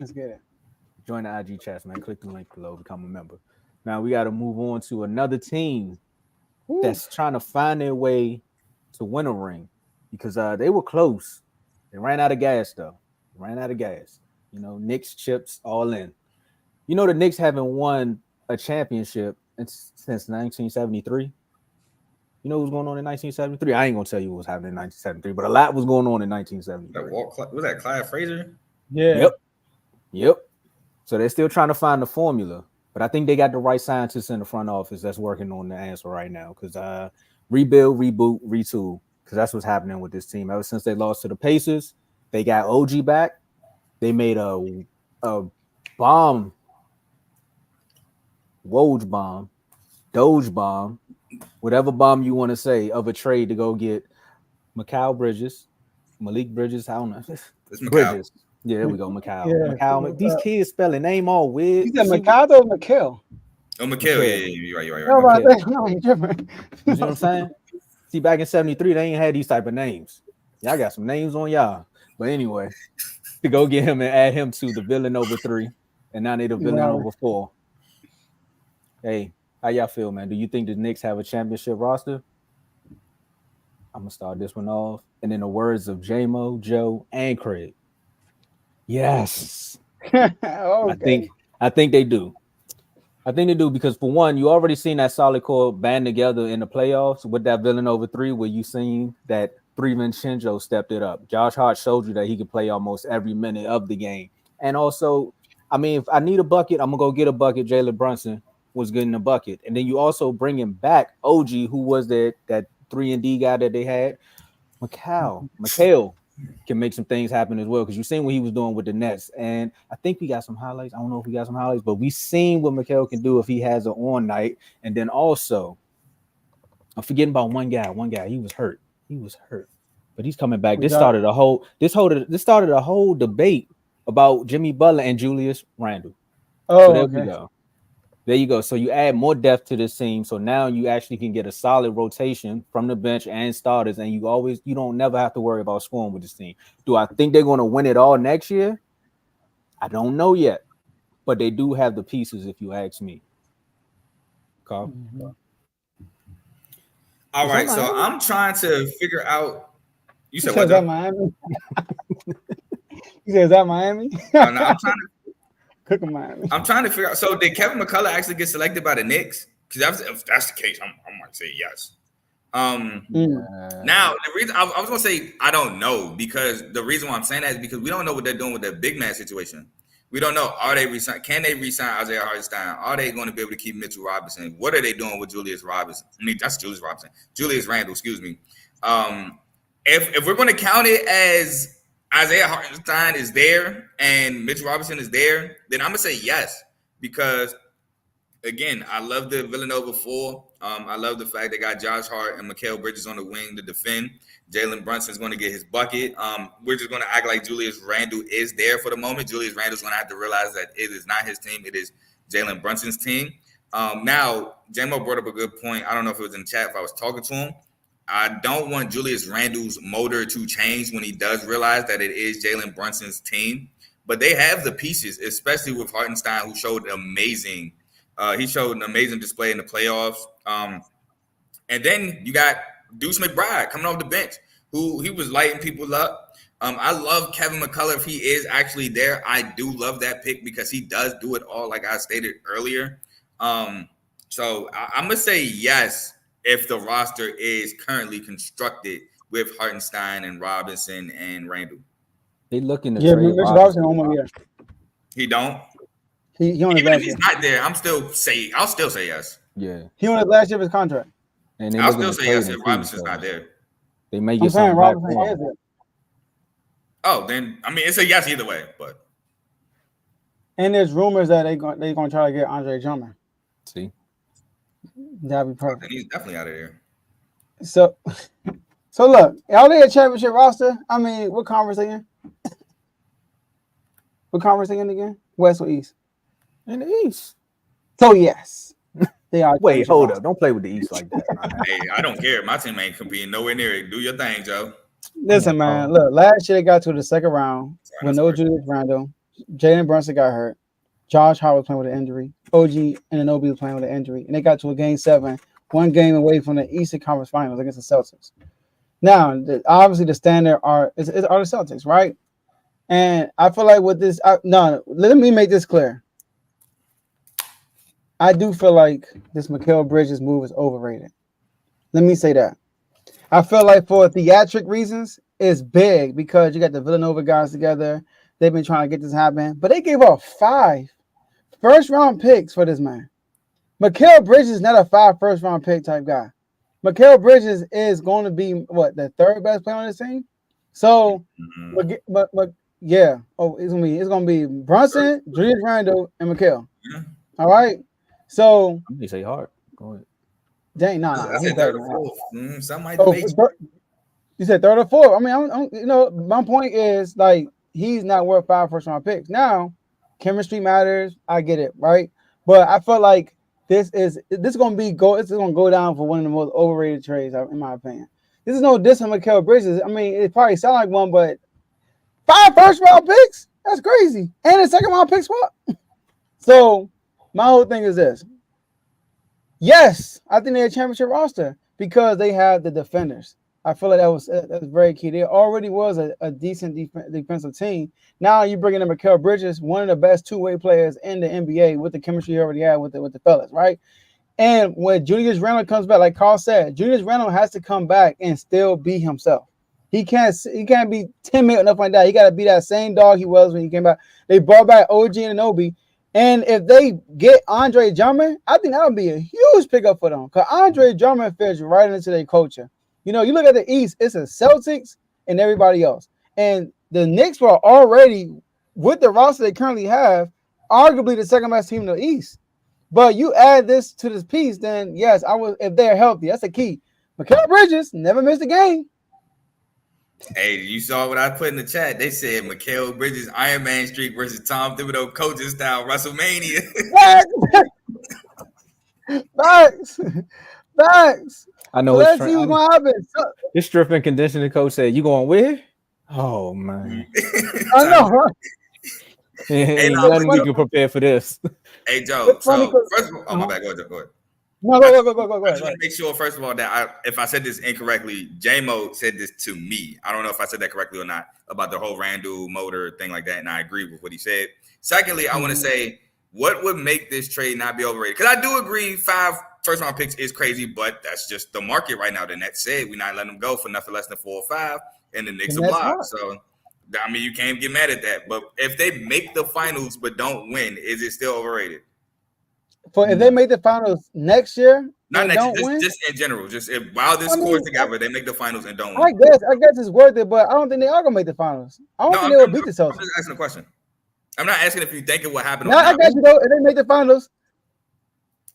Let's get it. Join the IG chats, man. Click the link below, become a member. Now we got to move on to another team that's trying to find their way to win a ring because they were close. They ran out of gas though. Ran out of gas. You know, Knicks chips all in. You know, the Knicks haven't won a championship since 1973. You know what was going on in 1973? I ain't gonna tell you what was happening in 1973, but a lot was going on in 1973. Was that Clyde Frazier? Yeah. Yep. So they're still trying to find the formula, but I think they got the right scientists in the front office that's working on the answer right now. Because rebuild, reboot, retool. Because that's what's happening with this team. Ever since they lost to the Pacers, they got OG back. They made a bomb, Woj bomb, Doge bomb, whatever bomb you want to say, of a trade to go get Malik Bridges. I don't know. It's Bridges. Yeah, there we go, Mikal. Yeah. Mikal. These kids spelling name all weird. You said Mikal or Mikal? Oh, Mikhail. Yeah, you're right. No, right. but no, you're different. You know what I'm saying? See, back in 73, they ain't had these type of names. Y'all got some names on y'all. But anyway, to go get him and add him to the Villanova 3, and now they the Villanova 4. Hey, how y'all feel, man? Do you think the Knicks have a championship roster? I'm going to start this one off. And in the words of J-Mo, Joe, and Craig, yes. Okay. I think they do. I think they do because, for one, you already seen that solid core band together in the playoffs with that Villanova 3 where you seen that Vincenzo stepped it up. Josh Hart showed you that he could play almost every minute of the game. And also, I mean, if I need a bucket, I'm going to go get a bucket. Jalen Brunson was getting a bucket. And then you also bringing back OG, who was that 3-and-D guy that they had. Mikhail can make some things happen as well because you've seen what he was doing with the Nets. And I think we got some highlights. I don't know if we got some highlights, but we've seen what Mikhail can do if he has an on night. And then also, I'm forgetting about one guy. He was hurt. But he's coming back. This started a whole debate about Jimmy Butler and Julius Randle. Oh, so we go. There you go. So you add more depth to this team. So now you actually can get a solid rotation from the bench and starters, and you don't never have to worry about scoring with this team. Do I think they're going to win it all next year? I don't know yet, but they do have the pieces, if you ask me. Carl? Mm-hmm. All right, so I'm trying to figure out. You said what? Is that Miami? You said, is that Miami? No, I'm trying to. Miami. I'm trying to figure out. So did Kevin McCullough actually get selected by the Knicks? Because if that's the case, I might say yes. Now the reason I was gonna say I don't know because the reason why I'm saying that is because we don't know what they're doing with their big man situation. We don't know. Can they resign Isaiah Hartenstein? Are they going to be able to keep Mitchell Robinson? What are they doing with Julius Robinson? Julius Randle, excuse me. If we're going to count it as Isaiah Hartenstein is there and Mitchell Robinson is there, then I'm going to say yes. Because, again, I love the Villanova 4. I love the fact they got Josh Hart and Mikal Bridges on the wing to defend. Jalen Brunson is going to get his bucket. We're just going to act like Julius Randle is there for the moment. Julius Randle's going to have to realize that it is not his team. It is Jalen Brunson's team. Now, J-Mo brought up a good point. I don't know if it was in the chat if I was talking to him. I don't want Julius Randle's motor to change when he does realize that it is Jalen Brunson's team. But they have the pieces, especially with Hartenstein, who showed amazing. He showed an amazing display in the playoffs. And then you got Deuce McBride coming off the bench, who he was lighting people up. I love Kevin McCullough if he is actually there. I do love that pick because he does do it all, like I stated earlier. So I'm going to say yes if the roster is currently constructed with Hartenstein and Robinson and Randle. They looking to trade Robinson. He don't? He on Even if he's not there, I'll still say yes. Yeah. He on his last year of his contract. And I'll still say yes if Robinson's not there. They may get something back for him. Oh, then I mean it's a yes either way, but. And there's rumors that they're gonna try to get Andre Drummond. See, that'd be perfect. And he's definitely out of there. So look, are they a championship roster? I mean, what conference they in? What conference they in again? West or East? In the East. So yes. They are. Wait, hold up! Don't play with the East like that. Hey, I don't care. My team ain't competing nowhere near it. Do your thing, Joe. Listen, man. Look, last year they got to the second round with no Julius Randle. Jalen Brunson got hurt. Josh Hart was playing with an injury. OG and Anunoby was playing with an injury, and they got to a game 7, one game away from the Eastern Conference Finals against the Celtics. Now, obviously, the standard are the Celtics, right? And I feel like with this, let me make this clear. I do feel like this Mikal Bridges move is overrated. Let me say that. I feel like for theatric reasons, it's big because you got the Villanova guys together. They've been trying to get this happen, but they gave up 5 first-round picks for this man. Mikal Bridges is not a 5 first-round pick type guy. Mikal Bridges is going to be the 3rd best player on this team. So, yeah. Oh, it's gonna be Brunson, Julius Randle, and Mikal. Yeah. All right. So you say hard. Go ahead. Dang, nah. I said 3rd or 4th. Some might you said 3rd or 4th. I mean, my point is like he's not worth 5 first-round picks. Now, chemistry matters. I get it, right? But I feel like this is gonna go down for one of the most overrated trades, in my opinion. This is no diss on Mikal Bridges. I mean, it probably sounds like one, but 5 first-round picks? That's crazy. And a second-round pick swap. So my whole thing is this. Yes, I think they're a championship roster because they have the defenders. I feel like that's very key. There already was a decent defensive team. Now you bring in Mikal Bridges, one of the best two-way players in the NBA with the chemistry you already have with the fellas, right? And when Julius Randle comes back, like Carl said, Julius Randle has to come back and still be himself. He can't be timid or nothing like that. He got to be that same dog he was when he came back. They brought back OG and Anunoby. And if they get Andre Drummond, I think that would be a huge pickup for them because Andre Drummond fits right into their culture. You know, you look at the East, it's the Celtics and everybody else. And the Knicks were already, with the roster they currently have, arguably the second best team in the East. But you add this to this piece, then yes, if they're healthy. That's the key. Mikal Bridges never missed a game. Hey, you saw what I put in the chat. They said Mikal Bridges Iron Man streak versus Tom Thibodeau coaching style WrestleMania. Facts. I know. Let's see what's going to happen. This strength and conditioning coach said, "You going where?" Oh man, I know. Right? Ain't nothing we can prepare for this. Hey Joe. So first of all, my bad. Go ahead. No, go. I just want to make sure, first of all, that if I said this incorrectly, J-Mo said this to me. I don't know if I said that correctly or not about the whole Randall motor thing like that, and I agree with what he said. Secondly, I want to say, what would make this trade not be overrated? Because I do agree 5 first-round picks is crazy, but that's just the market right now. The Nets said we're not letting them go for nothing less than 4 or 5, and the Knicks are blocked. So, I mean, you can't get mad at that. But if they make the finals but don't win, is it still overrated? If they make the finals next year, not next year, just in general. Just while this course together, they make the finals and don't win. I guess it's worth it, but I don't think they are gonna make the finals. I don't think they will beat the Celtics. I'm just asking a question. I'm not asking if you think of what happened. No, I got you though. If they make the finals.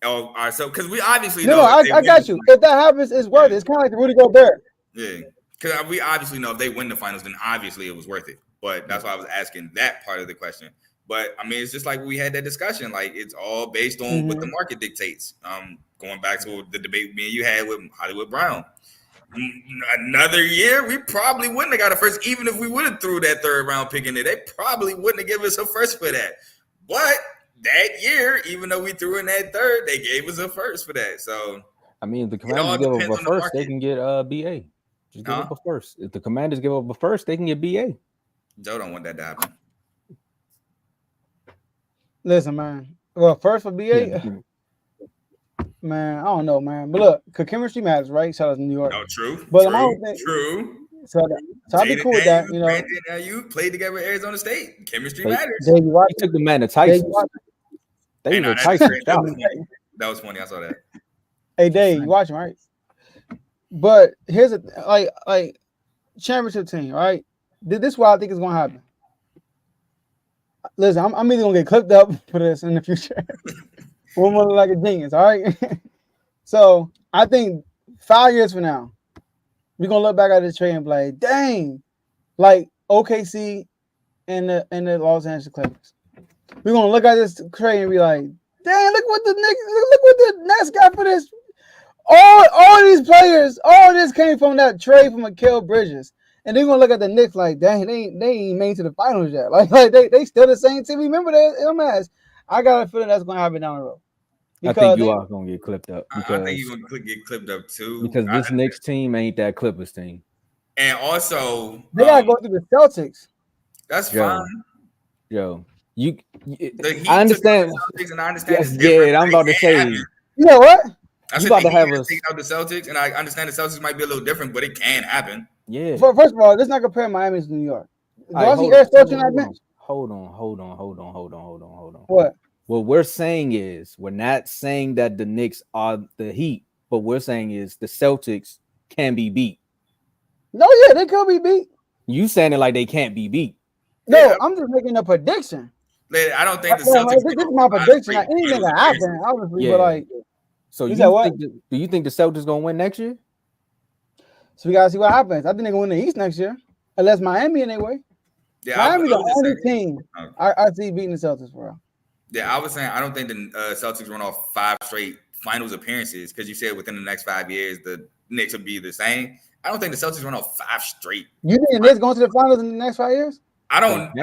Oh, all right. So because we obviously know. I got you. If that happens, it's worth it. It's kind of like the Rudy Gobert. Yeah, because we obviously know if they win the finals, then obviously it was worth it. But that's why I was asking that part of the question. But I mean, it's just like we had that discussion. Like it's all based on what the market dictates. Going back to the debate me and you had with Hollywood Brown. Another year, we probably wouldn't have got a first, even if we would have threw that 3rd round pick in there. They probably wouldn't have given us a first for that. But that year, even though we threw in that 3rd, they gave us a first for that. So I mean, if the Commanders give up a first, they can get BA. Just give up a first. If the Commanders give up a first, they can get BA. Joe don't want that to happen. Listen, man. Well, first for BA, man, I don't know, man. But look, chemistry matters, right? Shout out to New York. No, true. But True. So I'll be cool with that. You know, now you played together with Arizona State. Chemistry matters. He took the man to Tyson. They were Tyson. That was funny. I saw that. Hey, Dave, you watching, right? But here's like championship team, right? This is what I think is going to happen. Listen, I'm either gonna get clipped up for this in the future. We're more like a genius, all right? So I think 5 years from now, we're gonna look back at this trade and be like, dang, like OKC and the Los Angeles Clippers. We're gonna look at this trade and be like, dang, look what the Nets got for this. All these players, all this came from that trade from Mikal Bridges. and they're gonna look at the Knicks like, dang, they ain't made to the finals yet. Like they still the same team. Remember that dumbass. I got a feeling that's gonna happen down the road. I think you are gonna get clipped up I think you're gonna get clipped up too. Because this Knicks team ain't that Clippers team. And also, they gotta go through the Celtics. That's fine. Yo, I understand. And I understand. Yeah, I'm about to say. You know what? You about to have us take out the Celtics, and I understand the Celtics might be a little different, but it can happen. Yeah. First of all, let's not compare Miami to New York. Hold on. What? What we're saying is we're not saying that the Knicks are the Heat, but we're saying is the Celtics can be beat. No, yeah, they could be beat. You saying it like they can't be beat? No, yeah. I'm just making a prediction. I don't think the Celtics. This is my prediction. Like, anything can happen, obviously, but like. So do you think the Celtics gonna win next year? So we gotta see what happens. I think they're gonna win the East next year, unless Miami in their way. Yeah, Miami's the only team I see beating the Celtics for real. Yeah, I was saying I don't think the Celtics run off 5 straight finals appearances because you said within the next 5 years the Knicks will be the same. I don't think the Celtics run off 5 straight. You think the Knicks going to the finals in the next 5 years? I don't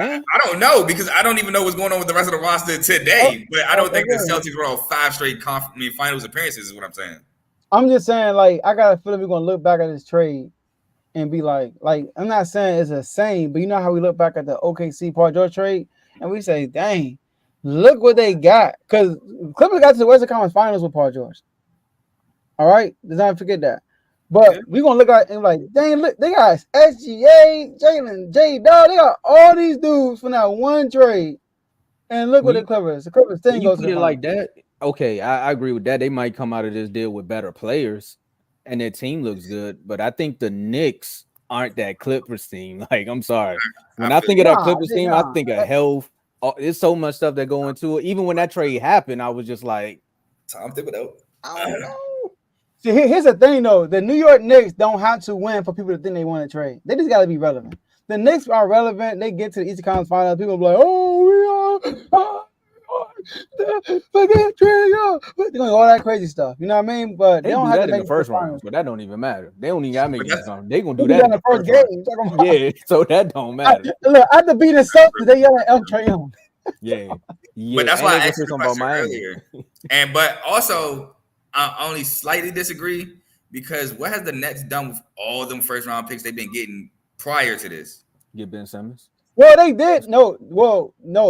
know because I don't even know what's going on with the rest of the roster today. But I don't think the Celtics run off 5 straight finals appearances is what I'm saying. I'm just saying, like, I got a feeling we're gonna look back at this trade and be like I'm not saying it's the same, but you know how we look back at the OKC Paul George trade and we say, dang, look what they got. Because Clippers got to the Western Conference Finals with Paul George. All right, let's not forget that. But we're gonna look at it and like, dang, look, they got SGA, Jalen, J Dog, they got all these dudes from that one trade. And look what the Clippers thing goes to like that. Okay, I agree with that. They might come out of this deal with better players and their team looks good, but I think the Knicks aren't that Clippers team. Like, I'm sorry. When I think of that Clippers team, I think of health. There's so much stuff that go into it. Even when that trade happened, I was just like, Tom Thibodeau. I don't know. See, here's the thing, though. The New York Knicks don't have to win for people to think they want to trade. They just got to be relevant. The Knicks are relevant. They get to the Eastern Conference Finals. People be like, oh, we are. Forget trade, they're doing all that crazy stuff. You know what I mean? But they don't have to make the first round. But that don't even matter. They don't even got to make it. They gonna do that in the first game. Yeah, so that don't matter. Look, after beating the Celtics, they yelling El Trayon. Yeah. But that's why I asked you about earlier. But also, I only slightly disagree because what has the Nets done with all them first round picks they've been getting prior to this? Get Ben Simmons. Well, they did. No,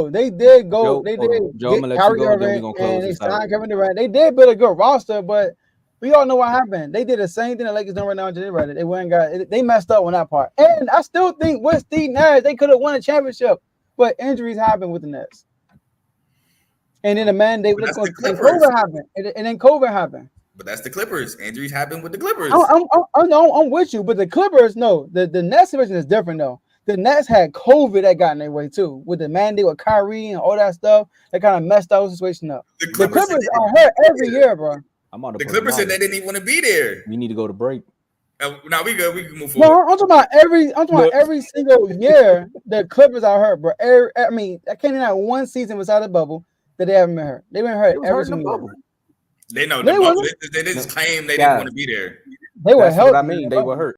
they did go. They did get Kyrie Irving and they signed Kevin Durant. They did build a good roster, but we all know what happened. They did the same thing the Lakers done right now. They messed up on that part. And I still think with Steve Nash, they could have won a championship, but injuries happened with the Nets. And then the mandate with COVID happened, and then COVID happened. But that's the Clippers. Injuries happen with the Clippers. I'm with you, but the Clippers, no, the Nets situation is different though. The Nets had COVID that got in their way too, with the mandate with Kyrie and all that stuff. That kind of messed that situation up. The Clippers are hurt every year, bro. The Clippers said they didn't even want to be there. We need to go to break. Now we good. We can move forward. No, I'm talking about every single year the Clippers are hurt, bro. I mean, I can't even have one season beside the bubble that they haven't been hurt. They've been hurt every single year. They know the bubble. They just claim they didn't want to be there. They were healthy. What I mean, they were hurt.